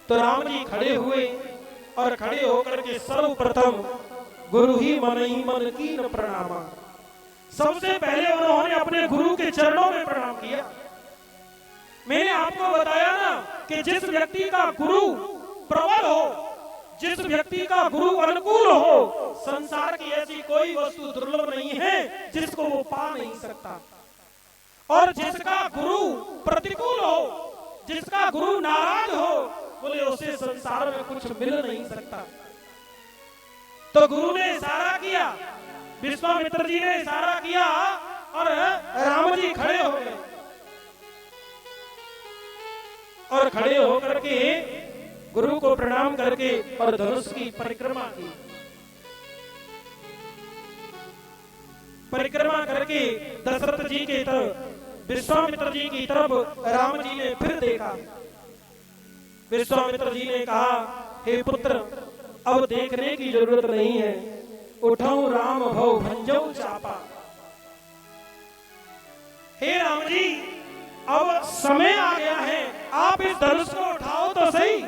तो राम जी खड़े हुए और खड़े होकर के सर्वप्रथम गुरु ही मन कीन प्रणामा। सबसे पहले उन्होंने अपने गुरु के चरणों में प्रणाम किया। मैंने आपको बताया ना कि जिस व्यक्ति का गुरु प्रबल हो, जिस व्यक्ति का गुरु अनुकूल हो, संसार की ऐसी कोई वस्तु दुर्लभ नहीं है जिसको वो पा नहीं सकता। और जिसका गुरु प्रतिकूल हो, जिसका गुरु नाराज हो, बोले उसे संसार में कुछ मिल नहीं सकता। तो गुरु ने इशारा किया, विश्वामित्र जी ने इशारा किया और राम जी खड़े हो गए और खड़े होकर के गुरु को प्रणाम करके और धनुष की परिक्रमा की। परिक्रमा करके दशरथ जी की तरफ, विश्वामित्र जी की तरफ राम जी ने फिर देखा। विश्वामित्र जी ने कहा, हे पुत्र, अब देखने की जरूरत नहीं है, उठाऊं राम भव भंजऊ चापा। हे राम जी, अब समय आ गया है, आप इस धनुष को उठाओ तो सही।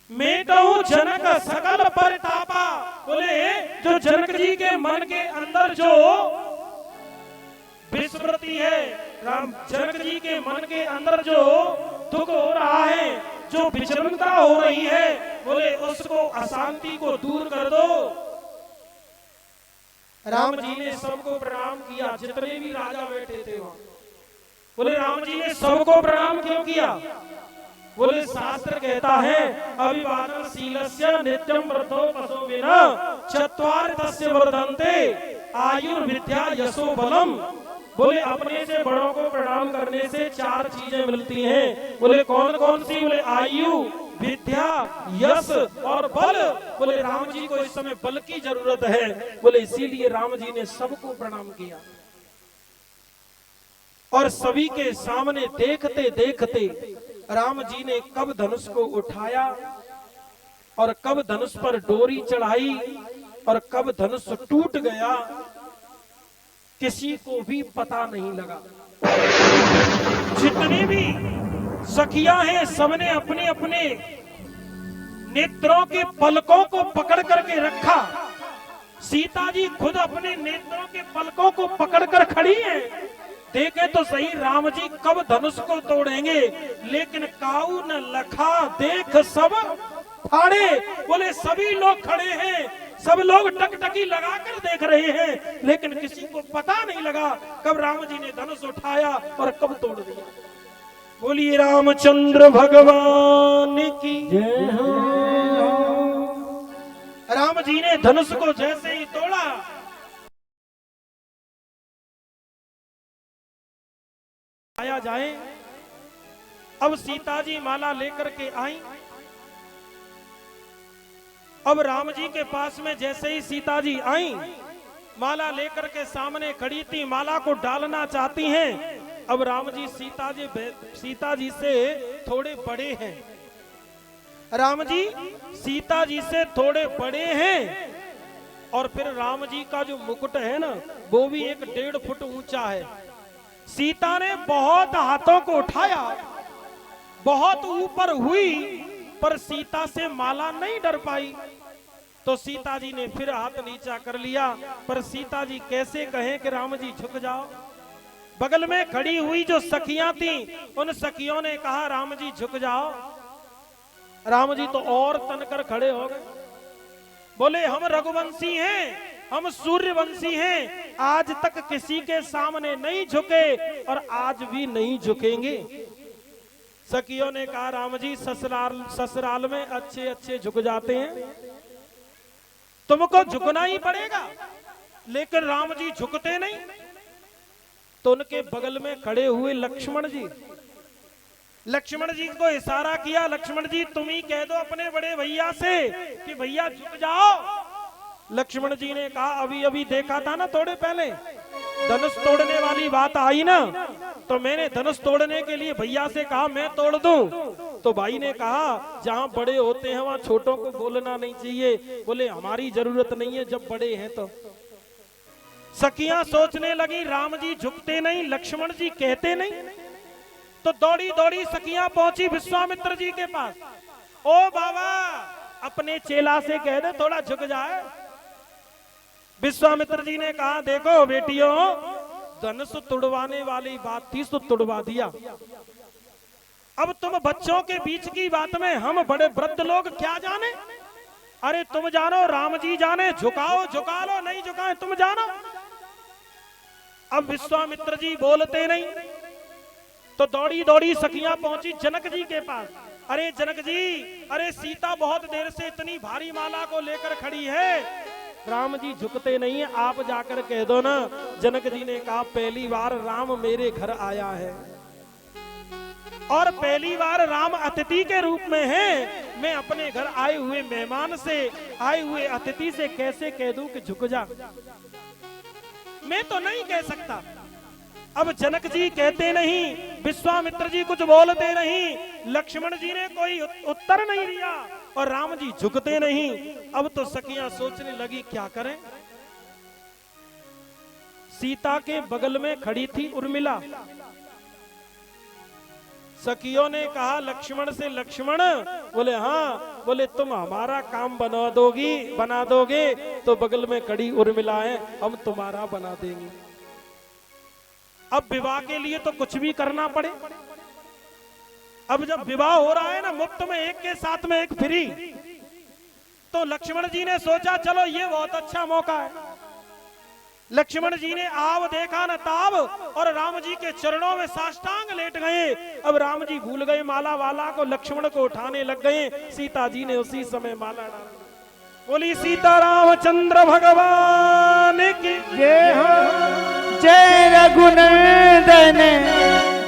मैं कहूं जनक सकल परितापा, बोले जो जनक जी के मन के अंदर जो विस्मृति है, राम जनक जी के मन के अंदर जो दुख हो रहा है, जो विचलनता हो रही है, बोले उसको अशांति को दूर कर दो। राम जी ने सबको प्रणाम किया, जितने भी राजा बैठे थे वहां। बोले राम जी ने सबको प्रणाम क्यों किया? बोले शास्त्र कहता है, अभिवादन शीलस्य नित्यम वृद्धो पशो विना चत्वार तस्य वर्धन्ते आयुर्विद्या यशो बलम। बोले अपने से बड़ों को प्रणाम करने से 4 चीजें मिलती हैं। बोले कौन कौन सी? बोले आयु, विद्या, यश और बल। बोले राम जी को इस समय बल की जरूरत है, बोले इसीलिए राम जी ने सबको प्रणाम किया। और सभी के सामने देखते देखते राम जी ने कब धनुष को उठाया और कब धनुष पर डोरी चढ़ाई और कब धनुष टूट गया, किसी को भी पता नहीं लगा। जितनी भी सखियां हैं, सबने अपने अपने नेत्रों के पलकों को पकड़ करके रखा। सीता जी खुद अपने नेत्रों के पलकों को पकड़कर खड़ी हैं। देखे तो सही राम जी कब धनुष को तोड़ेंगे, लेकिन काऊ न लखा देख सब फाड़े। बोले सभी लोग खड़े हैं, सब लोग टकटकी लगाकर देख रहे हैं, लेकिन किसी को पता नहीं लगा कब राम जी ने धनुष उठाया और कब तोड़ दिया। बोलिए रामचंद्र भगवान की जय हो। राम जी ने धनुष को जैसे ही तोड़ा, आया जाए। अब सीता जी माला लेकर के आई। अब राम जी के पास में जैसे ही सीता जी आई, माला लेकर के सामने खड़ी थी, माला को डालना चाहती हैं। अब राम जी सीता जी से थोड़े बड़े हैं। राम जी सीता जी से थोड़े बड़े हैं और फिर राम जी का जो मुकुट है ना, वो भी 1.5 फुट ऊंचा है। सीता ने बहुत हाथों को उठाया, बहुत ऊपर हुई, पर सीता से माला नहीं डर पाई। तो सीता जी ने फिर हाथ नीचा कर लिया, पर सीता जी कैसे कहें कि राम जी झुक जाओ। बगल में खड़ी हुई जो सखियां थी, उन सखियों ने कहा राम जी झुक जाओ। राम जी तो और तनकर खड़े हो गए। बोले हम रघुवंशी हैं, हम सूर्यवंशी हैं, आज तक किसी के सामने नहीं झुके और आज भी नहीं झुकेंगे। सखियों ने कहा राम जी ससुराल में अच्छे अच्छे झुक जाते हैं, तुमको झुकना ही पड़ेगा। लेकिन राम जी झुकते नहीं। तो उनके बगल में खड़े हुए लक्ष्मण जी को इशारा किया, लक्ष्मण जी तुम ही कह दो अपने बड़े भैया से कि भैया झुक जाओ। लक्ष्मण जी ने कहा अभी अभी देखा था ना, थोड़े पहले धनुष तोड़ने वाली बात आई ना, तो मैंने धनुष तोड़ने के लिए भैया से कहा मैं तोड़ दूं। तो भाई ने कहा जहां बड़े होते हैं वहां छोटों को बोलना नहीं चाहिए। बोले हमारी जरूरत नहीं है जब बड़े हैं तो। सखियां सोचने लगी राम जी झुकते नहीं, लक्ष्मण जी कहते नहीं। तो दौड़ी दौड़ी सखियां पहुंची विश्वामित्र जी के पास। ओ बाबा, अपने चेला से कह दे थोड़ा झुक जाए। विश्वामित्र जी ने कहा, देखो बेटियों, धनुष तुड़वाने वाली बात थी तो तुड़वा दिया। अब तुम बच्चों के बीच की बात में हम बड़े वृद्ध लोग क्या जाने? अरे तुम जानो, राम जी जाने, झुकाओ झुका लो, नहीं झुकाए तुम जानो। अब विश्वामित्र जी बोलते नहीं, तो दौड़ी दौड़ी सखियां पहुंची जनक जी के पास। अरे जनक जी, अरे सीता बहुत देर से इतनी भारी माला को लेकर खड़ी है, राम जी झुकते नहीं है, आप जाकर कह दो ना। जनक जी ने कहा, पहली बार राम मेरे घर आया है और पहली बार राम अतिथि के रूप में है। मैं अपने घर आए हुए मेहमान से, आए हुए अतिथि से कैसे कह दूं कि झुक जा? मैं तो नहीं कह सकता। अब जनक जी कहते नहीं, विश्वामित्र जी कुछ बोलते नहीं, लक्ष्मण जी ने कोई उत्तर नहीं दिया और राम जी झुकते नहीं। अब तो सखियां सोचने लगी क्या करें। सीता के बगल में खड़ी थी उर्मिला। सखियों ने कहा लक्ष्मण से, लक्ष्मण, बोले हाँ। बोले तुम हमारा काम बना दोगे तो बगल में खड़ी उर्मिला है, हम तुम्हारा बना देंगे। अब विवाह के लिए तो कुछ भी करना पड़े। अब जब विवाह हो रहा है ना मुफ्त में, एक के साथ में एक फ्री, तो लक्ष्मण जी ने सोचा चलो ये बहुत अच्छा मौका है। लक्ष्मण जी ने आव देखा न ताव और राम जी के चरणों में साष्टांग लेट गए। अब राम जी भूल गए माला वाला को, लक्ष्मण को उठाने लग गए। सीता जी ने उसी समय माला डाल दी। बोली सीता रामचंद्र भगवान की जय हो। जय रघुनंदन,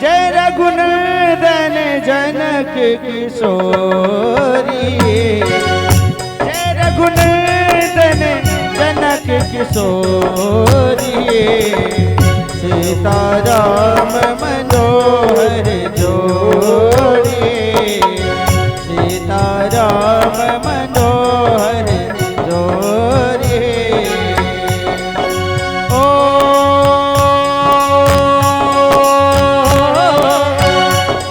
जय रघुनंदन जनक किशोरी। जय रघुनंदन जनक किशोरी। सीता राम मनोहर जोड़ी। सीता राम मनोहर जोड़ी।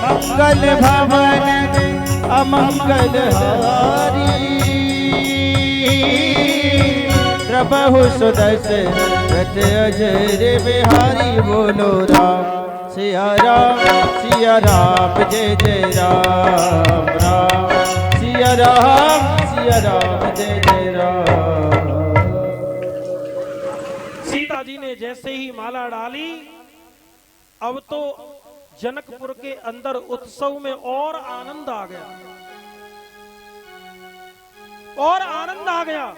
मंगल भवन अमंगल हारी। प्रभु सुदर्शन अजर बिहारी। बोलो राम सिया राम, सिया राम जय जय राम राम। सिया राम, सिया राम जय जय राम। सीता जी ने जैसे ही माला डाली, अब तो जनकपुर के अंदर उत्सव में और आनंद आ गया, और आनंद आ गया।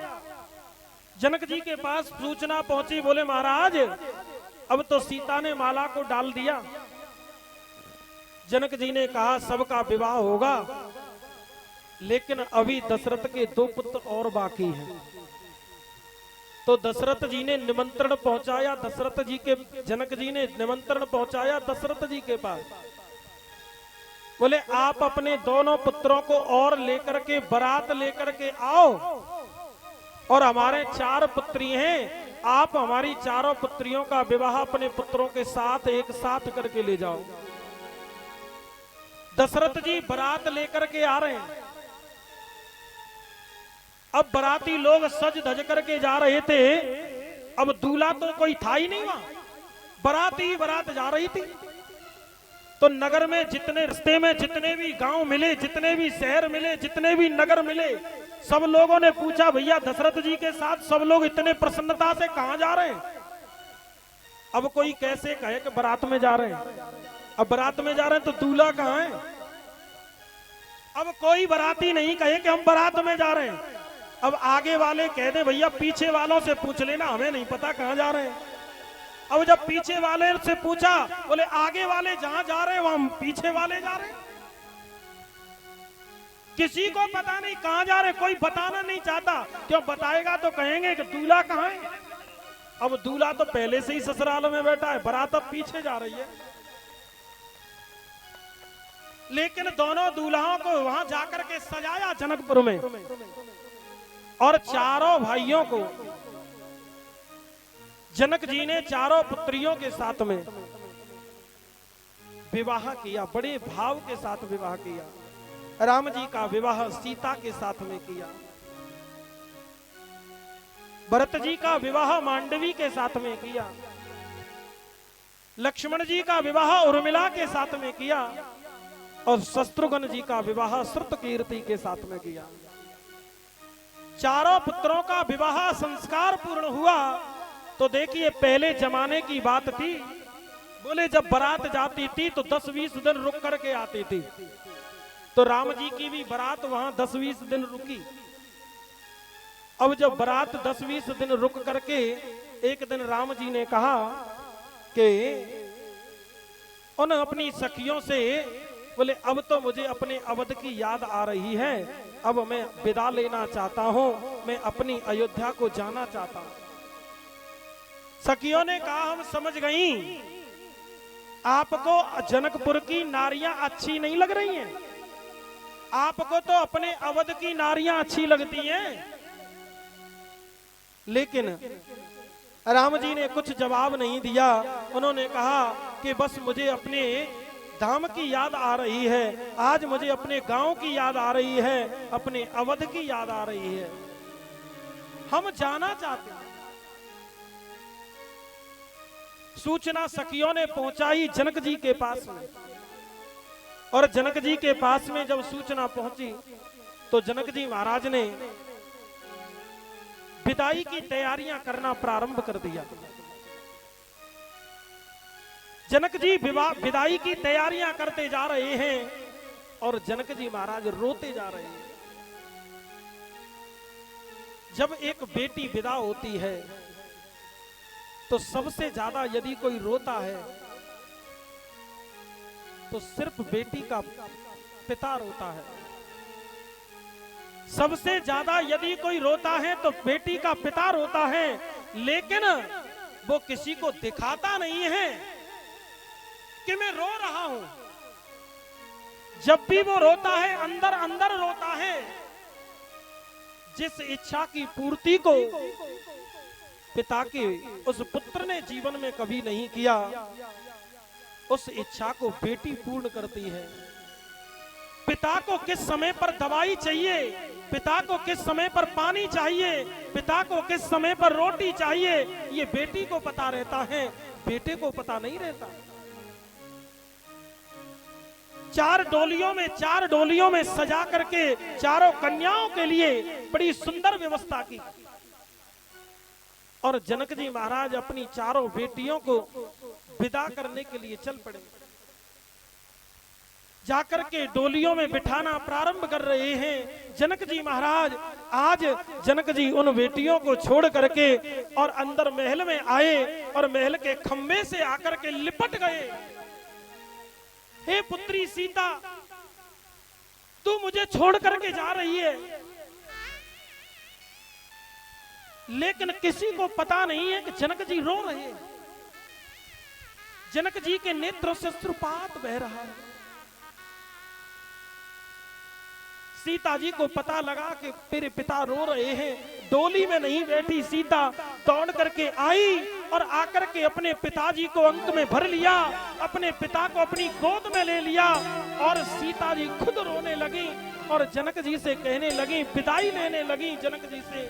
जनक जी के पास सूचना पहुंची, बोले महाराज अब तो सीता ने माला को डाल दिया। जनक जी ने कहा सबका विवाह होगा, लेकिन अभी दशरथ के 2 पुत्र और बाकी हैं। तो दशरथ जी ने निमंत्रण पहुंचाया, जनक जी ने निमंत्रण पहुंचाया दशरथ जी के पास। बोले आप अपने दोनों पुत्रों को और लेकर के, बारात लेकर के आओ, और हमारे 4 पुत्री हैं, आप हमारी चारों पुत्रियों का विवाह अपने पुत्रों के साथ एक साथ करके ले जाओ। दशरथ जी बारात लेकर के आ रहे हैं। अब बराती लोग सज धज करके जा रहे थे। अब दूल्हा तो कोई था ही नहीं वहां, बारात जा रही थी। तो नगर में जितने, रिश्ते में जितने भी गांव मिले, जितने भी शहर मिले, जितने भी नगर मिले, सब लोगों ने पूछा भैया दशरथ जी के साथ सब लोग इतने प्रसन्नता से कहां जा रहे हैं? अब कोई कैसे कहे कि बारात में जा रहे हैं। अब बारात में जा रहे हैं तो दूल्हा कहां है? अब कोई बाराती नहीं कहे कि हम बारात में जा रहे हैं। अब आगे वाले कह दे भैया पीछे वालों से पूछ लेना, हमें नहीं पता कहां जा रहे हैं। अब जब पीछे वाले से पूछा, बोले आगे वाले जहां जा रहे हैं वहां पीछे वाले जा रहे हैं। किसी को पता नहीं कहां जा रहे, कोई बताना नहीं चाहता। क्यों बताएगा तो कहेंगे कि दूल्हा कहां है। अब दूल्हा तो पहले से ही ससुराल में बैठा है, बारात अब पीछे जा रही है। लेकिन दोनों दूल्हाओं को वहां जाकर के सजाया जनकपुर में, और चारों भाइयों को जनक जी ने चारों पुत्रियों के साथ में विवाह किया, बड़े भाव के साथ विवाह किया। राम जी का विवाह सीता के साथ में किया, भरत जी का विवाह मांडवी के साथ में किया, लक्ष्मण जी का विवाह उर्मिला के साथ में किया और शत्रुघ्न जी का विवाह श्रुतकीर्ति के साथ में किया। चारों पुत्रों का विवाह संस्कार पूर्ण हुआ। तो देखिए पहले जमाने की बात थी, बोले जब बारात जाती थी तो 10-20 दिन रुक करके आती थी। तो राम जी की भी बारात वहां 10-20 दिन रुकी। अब जब बारात 10-20 दिन रुक करके एक दिन राम जी ने कहा कि उन अपनी सखियों से, बोले अब तो मुझे अपने अवध की याद आ रही है, अब मैं विदा लेना चाहता हूं, मैं अपनी अयोध्या को जाना चाहता हूं। सखियों ने कहा हम समझ गई, आपको जनकपुर की नारियां अच्छी नहीं लग रही हैं, आपको तो अपने अवध की नारियां अच्छी लगती हैं। लेकिन राम जी ने कुछ जवाब नहीं दिया। उन्होंने कहा कि बस मुझे अपने धाम की याद आ रही है, आज मुझे अपने गांव की याद आ रही है, अपने अवध की याद आ रही है, हम जाना चाहते हैं। सूचना सखियों ने पहुंचाई जनक जी के पास में, और जनक जी के पास में जब सूचना पहुंची तो जनक जी महाराज ने विदाई की तैयारियां करना प्रारंभ कर दिया। जनक जी विदाई की तैयारियां करते जा रहे हैं और जनक जी महाराज रोते जा रहे हैं। जब एक बेटी विदा होती है तो सबसे ज्यादा यदि कोई रोता है तो सिर्फ बेटी का पिता रोता है। सबसे ज्यादा यदि कोई रोता है तो बेटी का पिता रोता है, लेकिन वो किसी को दिखाता नहीं है कि मैं रो रहा हूं। जब भी वो रोता है अंदर अंदर रोता है। जिस इच्छा की पूर्ति को पिता के उस पुत्र ने जीवन में कभी नहीं किया, उस इच्छा को बेटी पूर्ण करती है। पिता को किस समय पर दवाई चाहिए, पिता को किस समय पर पानी चाहिए, पिता को किस समय पर रोटी चाहिए, ये बेटी को पता रहता है, बेटे को पता नहीं रहता। चार डोलियों में सजा करके चारों कन्याओं के लिए बड़ी सुंदर व्यवस्था की और जनक जी महाराज अपनी चारों बेटियों को विदा करने के लिए चल पड़े। जाकर के डोलियों में बिठाना प्रारंभ कर रहे हैं। जनक जी महाराज आज जनक जी उन बेटियों को छोड़ करके और अंदर महल में आए और महल के खंबे से आकर के लिपट गए। हे पुत्री सीता, तू मुझे छोड़ करके जा रही है, लेकिन किसी को पता नहीं है कि जनक जी रो रहे हैं। जनक जी के नेत्रों से अश्रुपात बह रहा है। सीता जी को पता लगा कि मेरे पिता रो रहे हैं। डोली में नहीं बैठी सीता दौड़ करके आई और आकर के अपने पिताजी को अंक में भर लिया, अपने पिता को अपनी गोद में ले लिया और सीता जी खुद रोने लगी और जनक जी से कहने लगी, विदाई लेने लगी जनक जी से